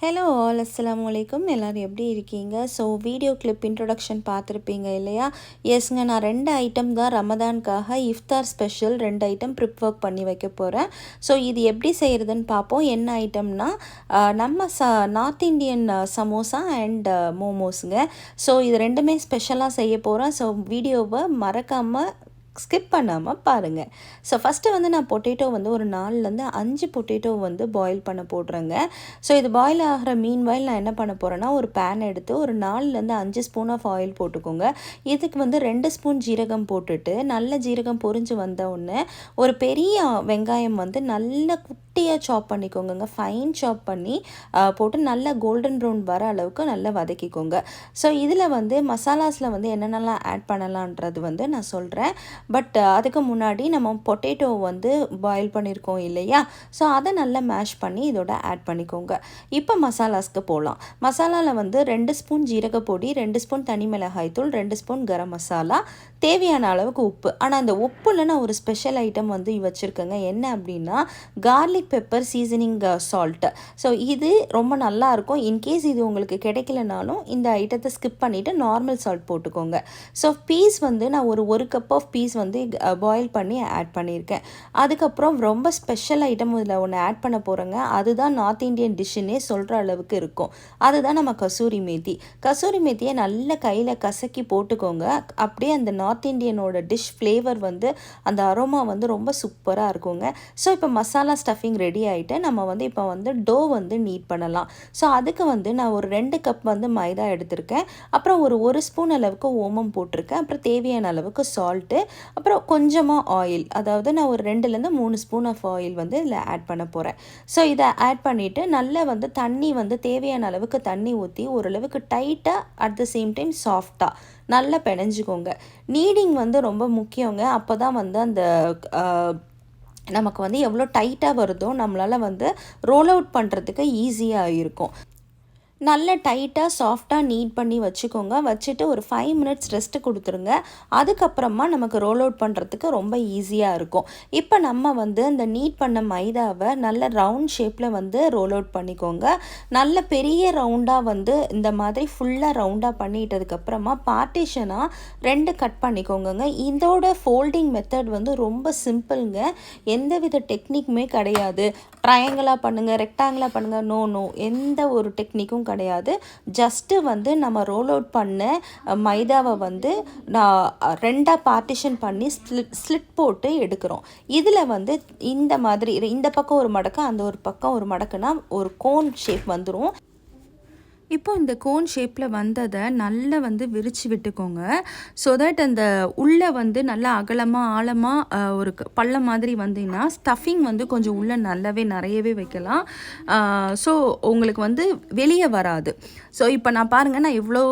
Hello all அஸ்ஸலாமு அலைக்கும். எல்லோரும் எப்படி இருக்கீங்க? ஸோ வீடியோ கிளிப் இன்ட்ரொடக்ஷன் பார்த்துருப்பீங்க இல்லையா? எஸ்ங்க, நான் 2 ஐட்டம் தான் ரமதானுக்காக இஃப்தார் ஸ்பெஷல் 2 ஐட்டம் ப்ரிப் ஒர்க் பண்ணி வைக்க போகிறேன். ஸோ இது எப்படி செய்கிறதுன்னு பார்ப்போம். என்ன ஐட்டம்னா நம்ம நார்த் இண்டியன் சமோசா அண்ட் மோமோஸுங்க. ஸோ இது ரெண்டுமே ஸ்பெஷலாக செய்ய போகிறேன். ஸோ வீடியோவை மறக்காமல் ஸ்கிப் பண்ணாமல் பாருங்கள். ஸோ ஃபஸ்ட்டு வந்து நான் பொட்டேட்டோ வந்து ஒரு 4லேருந்து 5 பொட்டேட்டோ வந்து பாயில் பண்ண போடுறேங்க. ஸோ இது பாயில் ஆகிற மீன்வாயில் நான் என்ன பண்ண போகிறேன்னா, ஒரு பேன் எடுத்து ஒரு 4லேருந்து 5 ஸ்பூன் ஆஃப் ஆயில் போட்டுக்கோங்க. இதுக்கு வந்து 2 ஸ்பூன் ஜீரகம் போட்டுட்டு நல்ல ஜீரகம் பொரிஞ்சு வந்த உடனே ஒரு பெரிய வெங்காயம் வந்து நல்ல குட்டியாக சாப் பண்ணிக்கோங்க. ஃபைன் சாப் பண்ணி போட்டு நல்லா கோல்டன் ப்ரௌன் வர அளவுக்கு நல்லா வதக்கிக்கோங்க. ஸோ இதில் வந்து மசாலாஸில் வந்து என்னென்னலாம் ஆட் பண்ணலான்றது வந்து நான் சொல்கிறேன். பட் அதுக்கு முன்னாடி நம்ம பொட்டேட்டோ வந்து பாயில் பண்ணியிருக்கோம் இல்லையா? ஸோ அதை நல்லா மேஷ் பண்ணி இதோட ஆட் பண்ணிக்கோங்க. இப்போ மசாலாஸ்க்கு போகலாம். மசாலாவில் வந்து 2 ஸ்பூன் ஜீரகப்பொடி, 2 ஸ்பூன் தனி மிளகாய்த்தூள், 2 ஸ்பூன் கரம் மசாலா, தேவையான அளவுக்கு உப்பு. ஆனால் அந்த உப்பில் நான் ஒரு ஸ்பெஷல் ஐட்டம் வந்து வச்சுருக்கேங்க. என்ன அப்படின்னா garlic pepper seasoning salt. So இது ரொம்ப நல்லாயிருக்கும். இன்கேஸ் இது உங்களுக்கு கிடைக்கலனாலும் இந்த ஐட்டத்தை ஸ்கிப் பண்ணிவிட்டு நார்மல் சால்ட் போட்டுக்கோங்க. ஸோ பீஸ் வந்து நான் ஒரு கப் ஆஃப் பீஸ் வந்து பாயில் பண்ணி ஆட் பண்ணியிருக்கேன். அதுக்கப்புறம் ரொம்ப ஸ்பெஷல் ஐட்டம் இதில் ஒன்று ஆட் பண்ண போகிறேங்க. அதுதான் நார்த் இண்டியன் டிஷ்ஷுன்னே சொல்கிற அளவுக்கு இருக்கும். அதுதான் நம்ம கசூரி மேத்தி. கசூரி மேத்தியை நல்ல கையில் கசக்கி போட்டுக்கோங்க. அப்படியே அந்த நார்த் இண்டியனோட டிஷ் ஃப்ளேவர் வந்து அந்த அரோமா வந்து ரொம்ப சூப்பராக இருக்குங்க. ஸோ இப்போ மசாலா ஸ்டஃபிங் ரெடி ஆகிட்டு நம்ம வந்து இப்போ வந்து டோ வந்து நீட் பண்ணலாம். ஸோ அதுக்கு வந்து நான் ஒரு 2 கப் வந்து மைதா எடுத்திருக்கேன். அப்புறம் ஒரு ஸ்பூன் அளவுக்கு ஓமம் போட்டிருக்கேன். அப்புறம் தேவையான அளவுக்கு சால்ட்டு, அப்புறம் கொஞ்சமாக ஆயில், அதாவது நான் ஒரு 2லேருந்து 3 ஸ்பூன் ஆஃப் ஆயில் வந்து இதில் ஆட் பண்ண போகிறேன். ஸோ இதை ஆட் பண்ணிவிட்டு நல்லா வந்து தண்ணி வந்து தேவையான அளவுக்கு தண்ணி ஊற்றி ஓரளவுக்கு டைட்டாக அட் த சேம் டைம் சாஃப்டாக நல்லா பிணைஞ்சிக்கோங்க. நீடிங் வந்து ரொம்ப முக்கியங்க. அப்போ தான் வந்து அந்த நமக்கு வந்து எவ்வளோ டைட்டாக வருதோ நம்மளால் வந்து ரோல் அவுட் பண்ணுறதுக்கு ஈஸியாக இருக்கும். நல்ல டைட்டாக சாஃப்டாக நீட் பண்ணி வச்சுக்கோங்க. வச்சுட்டு ஒரு 5 மினிட்ஸ் ரெஸ்ட்டு கொடுத்துருங்க. அதுக்கப்புறமா நமக்கு ரோல் அவுட் பண்ணுறதுக்கு ரொம்ப ஈஸியாக இருக்கும். இப்போ நம்ம வந்து அந்த நீட் பண்ண மைதாவை நல்ல ரவுண்ட் ஷேப்பில் வந்து ரோல் அவுட் பண்ணிக்கோங்க. நல்ல பெரிய ரவுண்டாக வந்து இந்த மாதிரி ஃபுல்லாக ரவுண்டாக பண்ணிட்டதுக்கப்புறமா பார்ட்டிஷனாக 2 கட் பண்ணிக்கோங்க. இதோட ஃபோல்டிங் மெத்தட் வந்து ரொம்ப சிம்பிளுங்க. எந்தவித டெக்னிக்குமே கிடையாது. ட்ரையாங்கிளாக பண்ணுங்கள், ரெக்டாங்கிளாக பண்ணுங்கள், நோ எந்த ஒரு டெக்னிக்கும் கிடையாது. ஜஸ்ட்டு வந்து நம்ம ரோல் அவுட் பண்ண மைதாவை வந்து நான் 2ஆக பார்ட்டிஷன் பண்ணி ஸ்லிட் போட்டு எடுக்கிறோம். இதில் வந்து இந்த மாதிரி இந்த பக்கம் ஒரு மடக்கு, அந்த ஒரு பக்கம் ஒரு மடக்குனா ஒரு கோன் ஷேப் வந்துடும். இப்போ இந்த கோன் ஷேப்பில் வந்ததை நல்லா வந்து விரித்து விட்டுக்கோங்க. ஸோ தட் அந்த உள்ளே வந்து நல்லா அகலமாக ஆழமாக ஒரு பள்ளம் மாதிரி வந்தீங்கன்னா ஸ்டஃபிங் வந்து கொஞ்சம் உள்ளே நிறையவே வைக்கலாம். ஸோ உங்களுக்கு வந்து வெளியே வராது. ஸோ இப்போ நான் பாருங்கள், நான் இவ்வளோ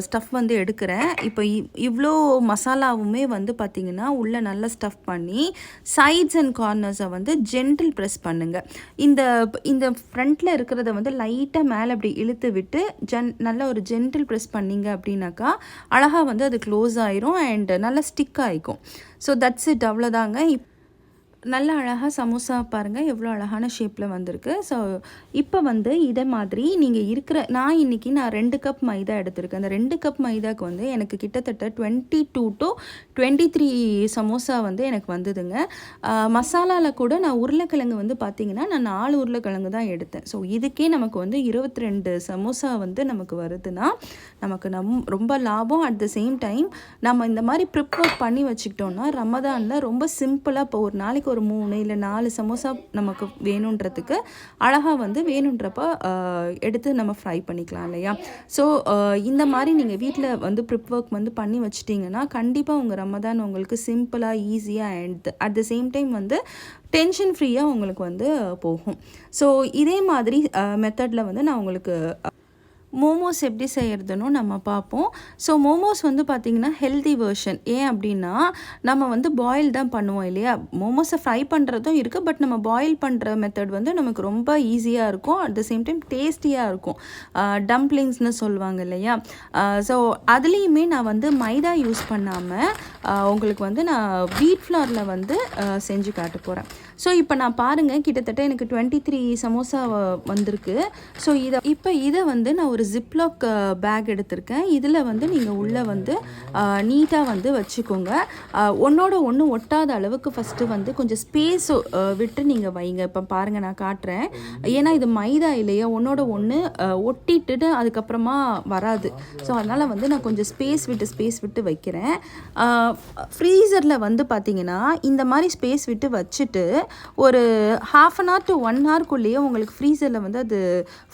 ஸ்டஃப் வந்து எடுக்கிறேன். இப்போ இவ்வளோ மசாலாவுமே வந்து பார்த்திங்கன்னா உள்ளே நல்லா ஸ்டஃப் பண்ணி சைட்ஸ் அண்ட் கார்னர்ஸை வந்து ஜென்டில் ப்ரெஸ் பண்ணுங்கள். இந்த ஃப்ரண்ட்டில் இருக்கிறத வந்து லைட்டாக மேலே அப்படி இழுத்து விட்டு நல்ல ஒரு ஜென்டில் ப்ரெஸ் பண்ணிங்க அப்படின்னாக்கா அழகாக வந்து அது க்ளோஸ் ஆயிரும் அண்ட் நல்லா ஸ்டிக் ஆகிக்கும். ஸோ தட்ஸ் இட், அவ்வளோதாங்க. நல்ல அழகாக சமோசா பாருங்கள் எவ்வளோ அழகான ஷேப்பில் வந்திருக்கு. ஸோ இப்போ வந்து இதை மாதிரி நீங்கள் நான் இன்றைக்கி 2 கப் மைதா எடுத்திருக்கேன். அந்த 2 கப் மைதாக்கு வந்து எனக்கு கிட்டத்தட்ட 22 to 23 சமோசா வந்து எனக்கு வந்ததுங்க. மசாலாவில் கூட நான் உருளைக்கிழங்கு வந்து பார்த்திங்கன்னா நான் 4 உருளைக்கிழங்கு தான் எடுத்தேன். ஸோ இதுக்கே நமக்கு வந்து 22 சமோசா வந்து நமக்கு வருதுன்னா நமக்கு ரொம்ப லாபம். அட் த சேம் டைம் நம்ம இந்த மாதிரி ப்ரிப்பேர் பண்ணி வச்சுக்கிட்டோன்னா ரமதானில் ரொம்ப சிம்பிளாக இப்போ ஒரு நாளைக்கு ஒரு 3 இல்லை 4 சமோசா நமக்கு வேணுன்றதுக்கு அழகாக வந்து வேணுன்றப்ப எடுத்து நம்ம ஃப்ரை பண்ணிக்கலாம் இல்லையா? ஸோ இந்த மாதிரி நீங்கள் வீட்டில் வந்து ப்ரிப் ஒர்க் வந்து பண்ணி வச்சிட்டிங்கன்னா கண்டிப்பாக உங்கள் ரமதான் உங்களுக்கு சிம்பிளாக ஈஸியாக and at the same time வந்து டென்ஷன் ஃப்ரீயாக உங்களுக்கு வந்து போகும். ஸோ இதே மாதிரி மெத்தடில் வந்து நான் உங்களுக்கு மோமோஸ் எப்படி செய்கிறதுன்னு நம்ம பார்ப்போம். ஸோ மோமோஸ் வந்து பார்த்திங்கன்னா ஹெல்தி வெர்ஷன். ஏன் அப்படின்னா நம்ம வந்து பாயில் தான் பண்ணுவோம் இல்லையா? மோமோஸை ஃப்ரை பண்ணுறதும் இருக்குது. பட் நம்ம பாயில் பண்ணுற மெத்தட் வந்து நமக்கு ரொம்ப ஈஸியாக இருக்கும். அட் த சேம் டைம் டேஸ்டியாக இருக்கும். டம்ப்ளிங்ஸ்னு சொல்லுவாங்க இல்லையா? ஸோ அதுலேயுமே நான் வந்து மைதா யூஸ் பண்ணாமல் உங்களுக்கு வந்து நான் வீட் ஃப்ளாரில் வந்து செஞ்சு காட்ட போகிறேன். ஸோ இப்போ நான் பாருங்கள் கிட்டத்தட்ட எனக்கு 23 சமோசா வந்திருக்கு. ஸோ இதை வந்து நான் ஒரு ஜிப்லாக் பேக் எடுத்திருக்கேன். இதில் வந்து நீங்கள் உள்ளே வந்து நீட்டாக வந்து வச்சுக்கோங்க. ஒன்றோட ஒன்று ஒட்டாத அளவுக்கு ஃபஸ்ட்டு வந்து கொஞ்சம் ஸ்பேஸ் விட்டு நீங்கள் வைங்க. இப்போ பாருங்கள் நான் காட்டுறேன். ஏன்னா இது மைதா இல்லையா, ஒன்றோட ஒன்று ஒட்டிட்டு அதுக்கப்புறமா வராது. ஸோ அதனால் வந்து நான் கொஞ்சம் ஸ்பேஸ் விட்டு வைக்கிறேன். ஃப்ரீசரில் வந்து பார்த்திங்கன்னா இந்த மாதிரி ஸ்பேஸ் விட்டு வச்சுட்டு ஒரு 1/2 hour to 1 hourக்குள்ளேயே உங்களுக்கு ஃப்ரீசரில் வந்து அது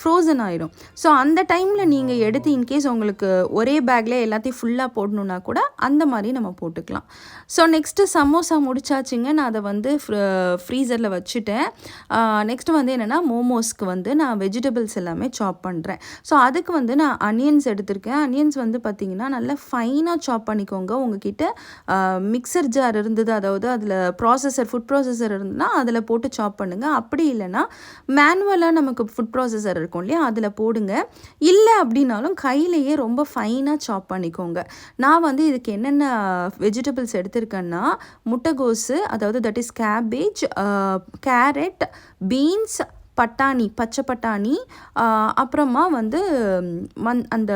ஃப்ரோசன் ஆகிடும். ஸோ அந்த டைமில் நீங்கள் எடுத்து இன்கேஸ் உங்களுக்கு ஒரே பேக்கில் எல்லாத்தையும் ஃபுல்லாக போடணுன்னா கூட அந்த மாதிரி நம்ம போட்டுக்கலாம். ஸோ நெக்ஸ்ட்டு சமோசா முடிச்சாச்சுங்க. நான் அதை வந்து ஃப்ரீசரில் வச்சுட்டேன். நெக்ஸ்ட்டு வந்து என்னென்னா மோமோஸ்க்கு வந்து நான் வெஜிடபிள்ஸ் எல்லாமே சாப் பண்ணுறேன். ஸோ அதுக்கு வந்து நான் அனியன்ஸ் எடுத்திருக்கேன். அனியன்ஸ் வந்து பார்த்திங்கன்னா நல்லா ஃபைனாக சாப் பண்ணிக்கோங்க. உங்ககிட்ட மிக்சர் ஜார் இருந்தது, அதாவது அதில் ஃபுட் ப்ராசஸர் இருந்ததுன்னா அதில் போட்டு சாப் பண்ணுங்கள். அப்படி இல்லைன்னா மேனுவலாக நமக்கு ஃபுட் ப்ராசஸர் இருக்கும் இல்லையா, அதில் போடுங்க. இல்லை அப்படின்னாலும் கையிலேயே ரொம்ப ஃபைனாக சாப் பண்ணிக்கோங்க. நான் வந்து இதுக்கு என்னென்ன வெஜிடபிள்ஸ் எடுத்திருக்கேன்னா முட்டைகோஸு, அதாவது that is cabbage, carrot, beans, பட்டாணி, பச்சை பட்டாணி, அப்புறமா வந்து அந்த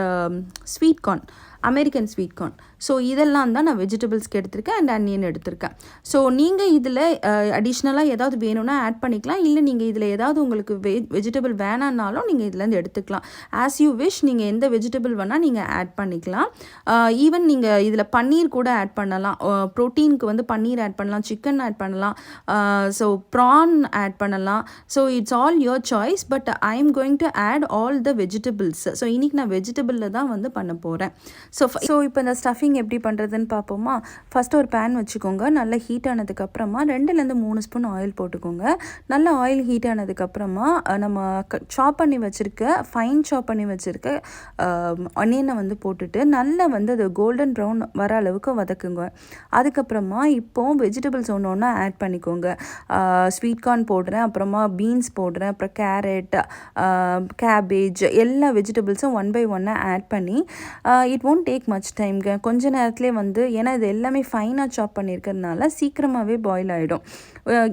sweet corn, American sweet corn. So இதெல்லாம் தான் நான் வெஜிடபிள்ஸ்க்கு எடுத்திருக்கேன் அண்ட் அனியன் எடுத்திருக்கேன். ஸோ நீங்கள் இதில் அடிஷ்னலாக ஏதாவது வேணும்னா ஆட் பண்ணிக்கலாம். இல்லை நீங்கள் இதில் ஏதாவது உங்களுக்கு வெஜிடபிள் வேணான்னாலும் நீங்கள் இதுலேருந்து எடுத்துக்கலாம். ஆஸ் யூ விஷ், நீங்கள் எந்த வெஜிடபிள் வேணால் நீங்கள் ஆட் பண்ணிக்கலாம். ஈவன் நீங்கள் இதில் பன்னீர் கூட ஆட் பண்ணலாம். ப்ரோட்டீனுக்கு வந்து பன்னீர் ஆட் பண்ணலாம், சிக்கன் ஆட் பண்ணலாம், ஸோ ப்ரான் ஆட் பண்ணலாம். So it's all your choice. But I am going to add all the vegetables. So இன்றைக்கி நான் வெஜிடபிளில் தான் வந்து பண்ண போகிறேன். ஸோ இப்போ இந்த ஸ்டஃபிங் எப்படி பண்ணுறதுன்னு பார்ப்போமா. ஃபஸ்ட்டு ஒரு பேன் வச்சுக்கோங்க. நல்லா ஹீட் ஆனதுக்கப்புறமா 2-3 ஸ்பூன் ஆயில் போட்டுக்கோங்க. நல்லா ஆயில் ஹீட் ஆனதுக்கப்புறமா நம்ம ஃபைன் சாப் பண்ணி வச்சுருக்க ஆனியனை வந்து போட்டுட்டு நல்லா வந்து அது கோல்டன் ப்ரௌன் வர அளவுக்கு வதக்குங்க. அதுக்கப்புறமா இப்போது வெஜிடபிள்ஸ் ஒன்று ஒன்றா ஆட் பண்ணிக்கோங்க. ஸ்வீட் கார்ன் போடுறேன், அப்புறமா பீன்ஸ் போடுறேன், அப்புறம் கேரட், கேபேஜ், எல்லா வெஜிடபிள்ஸும் 1 by 1 ஆட் பண்ணி இட் ஒன்ட் டேக் மச் டைம்ங்க. கொஞ்ச நேரத்துலேயே வந்து, ஏன்னா இது எல்லாமே ஃபைனாக சாப் பண்ணியிருக்கிறதுனால சீக்கிரமாகவே பாயில் ஆகிடும்.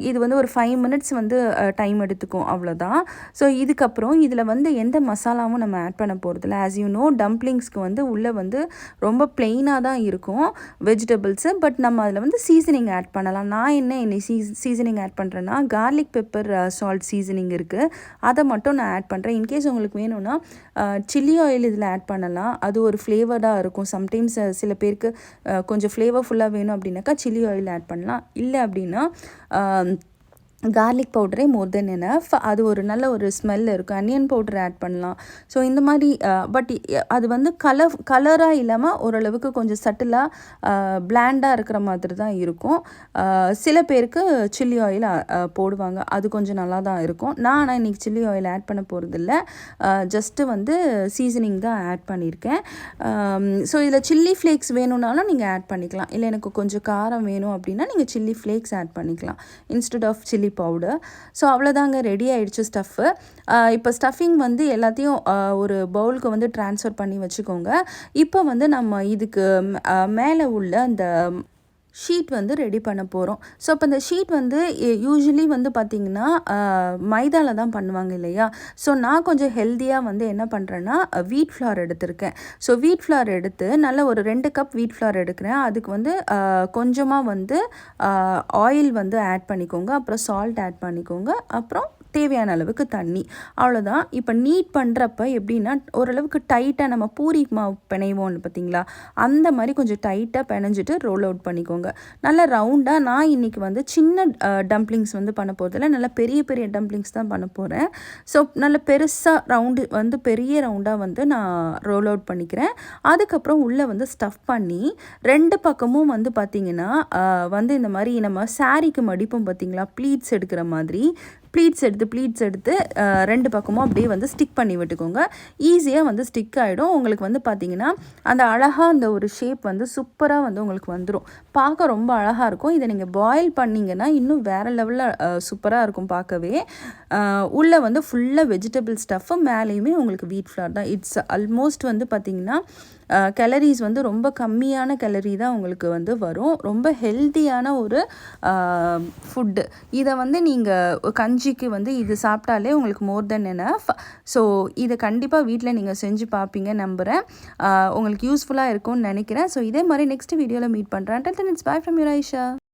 இது வந்து ஒரு 5 minutes வந்து டைம் எடுத்துக்கும், அவ்வளோதான். ஸோ இதுக்கப்புறம் இதில் வந்து எந்த மசாலாவும் நம்ம ஆட் பண்ண போகிறதில்ல. ஆஸ் யூ நோ, டம்ப்ளிங்ஸ்க்கு வந்து உள்ளே வந்து ரொம்ப பிளெயினாக தான் இருக்கும் வெஜிடபிள்ஸு. பட் நம்ம அதில் வந்து சீசனிங் ஆட் பண்ணலாம். நான் என்ன சீசனிங் ஆட் பண்ணுறேன்னா, கார்லிக் பெப்பர் சால்ட் சீசனிங் இருக்குது, அதை மட்டும் நான் ஆட் பண்ணுறேன். இன்கேஸ் உங்களுக்கு வேணும்னா சில்லி ஆயில் இதில் ஆட் பண்ணலாம். அது ஒரு ஃப்ளேவர்டாக இருக்கும். சம்டைம்ஸ் சில பேருக்கு கொஞ்சம் ஃப்ளேவர்ஃபுல்லாக வேணும் அப்படின்னாக்கா சில்லி ஆயில் ஆட் பண்ணலாம். இல்லை அப்படின்னா கார்லிக் பவுடரே மோர் தென் எனஃப். அது ஒரு நல்ல ஒரு ஸ்மெல் இருக்கும். அனியன் பவுடர் ஆட் பண்ணலாம். ஸோ இந்த மாதிரி பட் அது வந்து கலராக இல்லாமல் ஓரளவுக்கு கொஞ்சம் சட்டிலாக பிளாண்டாக இருக்கிற மாதிரி தான் இருக்கும். சில பேருக்கு சில்லி ஆயில் போடுவாங்க, அது கொஞ்சம் நல்லா தான் இருக்கும். ஆனால் இன்றைக்கி சில்லி ஆயில் ஆட் பண்ண போகிறதில்ல. ஜஸ்ட்டு வந்து சீசனிங் தான் ஆட் பண்ணியிருக்கேன். ஸோ இதில் சில்லி ஃப்ளேக்ஸ் வேணும்னாலும் நீங்கள் ஆட் பண்ணிக்கலாம். இல்லை எனக்கு கொஞ்சம் காரம் வேணும் அப்படின்னா நீங்கள் சில்லி ஃப்ளேக்ஸ் ஆட் பண்ணிக்கலாம் instead of chilli powder. So அவ்வளோதாங்க, ரெடி ஆகிடுச்சு ஸ்டஃப்பு. இப்போ ஸ்டஃபிங் வந்து எல்லாத்தையும் ஒரு பவுலுக்கு வந்து ட்ரான்ஸ்ஃபர் பண்ணி வச்சுக்கோங்க. இப்போ வந்து நம்ம இதுக்கு மேலே உள்ள அந்த ஷீட் வந்து ரெடி பண்ண போகிறோம். ஸோ அப்போ இந்த ஷீட் வந்து யூஸ்வலி வந்து பார்த்திங்கன்னா மைதாவில் தான் பண்ணுவாங்க இல்லையா. ஸோ நான் கொஞ்சம் ஹெல்த்தியாக வந்து என்ன பண்ணுறேன்னா வீட் ஃப்ளார் எடுத்திருக்கேன். ஸோ வீட் ஃப்ளார் எடுத்து நல்லா ஒரு 2 கப் வீட் ஃப்ளார் எடுக்கிறேன். அதுக்கு வந்து கொஞ்சமாக வந்து ஆயில் வந்து ஆட் பண்ணிக்கோங்க, அப்புறம் சால்ட் ஆட் பண்ணிக்கோங்க, அப்புறம் தேவையான அளவுக்கு தண்ணி, அவ்வளோதான். இப்போ நீட் பண்ணுறப்ப எப்படின்னா ஓரளவுக்கு டைட்டாக நம்ம பூரி மாவு பிணைவோம்னு பார்த்தீங்களா, அந்த மாதிரி கொஞ்சம் டைட்டாக பிணைஞ்சிட்டு ரோல் அவுட் பண்ணிக்கோங்க. நல்லா ரவுண்டாக. நான் இன்றைக்கி வந்து சின்ன டம்ப்ளிங்ஸ் வந்து பண்ண போகிறதில்ல, நல்லா பெரிய பெரிய டம்ப்ளிங்ஸ் தான் பண்ண போகிறேன். ஸோ நல்ல பெருசாக ரவுண்டு வந்து பெரிய ரவுண்டாக வந்து நான் ரோல் அவுட் பண்ணிக்கிறேன். அதுக்கப்புறம் உள்ளே வந்து ஸ்டஃப் பண்ணி 2 பக்கமும் வந்து பார்த்திங்கன்னா வந்து இந்த மாதிரி நம்ம சாரீக்கு மடிப்போம் பார்த்திங்களா, ப்ளீட்ஸ் எடுக்கிற மாதிரி ப்ளீட்ஸ் எடுத்து ரெண்டு பக்கமும் அப்படியே வந்து ஸ்டிக் பண்ணி விட்டுக்கோங்க. ஈஸியாக வந்து ஸ்டிக் ஆகிடும். உங்களுக்கு வந்து பார்த்திங்கன்னா அந்த அழகாக அந்த ஒரு ஷேப் வந்து சூப்பராக வந்து உங்களுக்கு வந்துடும். பார்க்க ரொம்ப அழகாக இருக்கும். இதை நீங்கள் பாயில் பண்ணிங்கன்னா இன்னும் வேறு லெவலில் சூப்பராக இருக்கும் பார்க்கவே. உள்ளே வந்து ஃபுல்லாக வெஜிடபிள் ஸ்டஃப்பு, மேலேயுமே உங்களுக்கு வீட் ஃப்ளார் தான். இட்ஸ் ஆல்மோஸ்ட் வந்து பார்த்திங்கன்னா கேலரிஸ் வந்து ரொம்ப கம்மியான கேலரி தான் உங்களுக்கு வந்து வரும். ரொம்ப ஹெல்த்தியான ஒரு ஃபுட்டு. இதை வந்து நீங்கள் கஞ்சிக்கு வந்து இது சாப்பிட்டாலே உங்களுக்கு மோர் தென் எனஃப். ஸோ இதை கண்டிப்பாக வீட்டில் நீங்கள் செஞ்சு பார்ப்பீங்க நம்புகிறேன். உங்களுக்கு யூஸ்ஃபுல்லாக இருக்கும்னு நினைக்கிறேன். ஸோ இதே மாதிரி நெக்ஸ்ட் வீடியோவில் மீட் பண்ணுறேன். Till then, it's bye from your Aisha.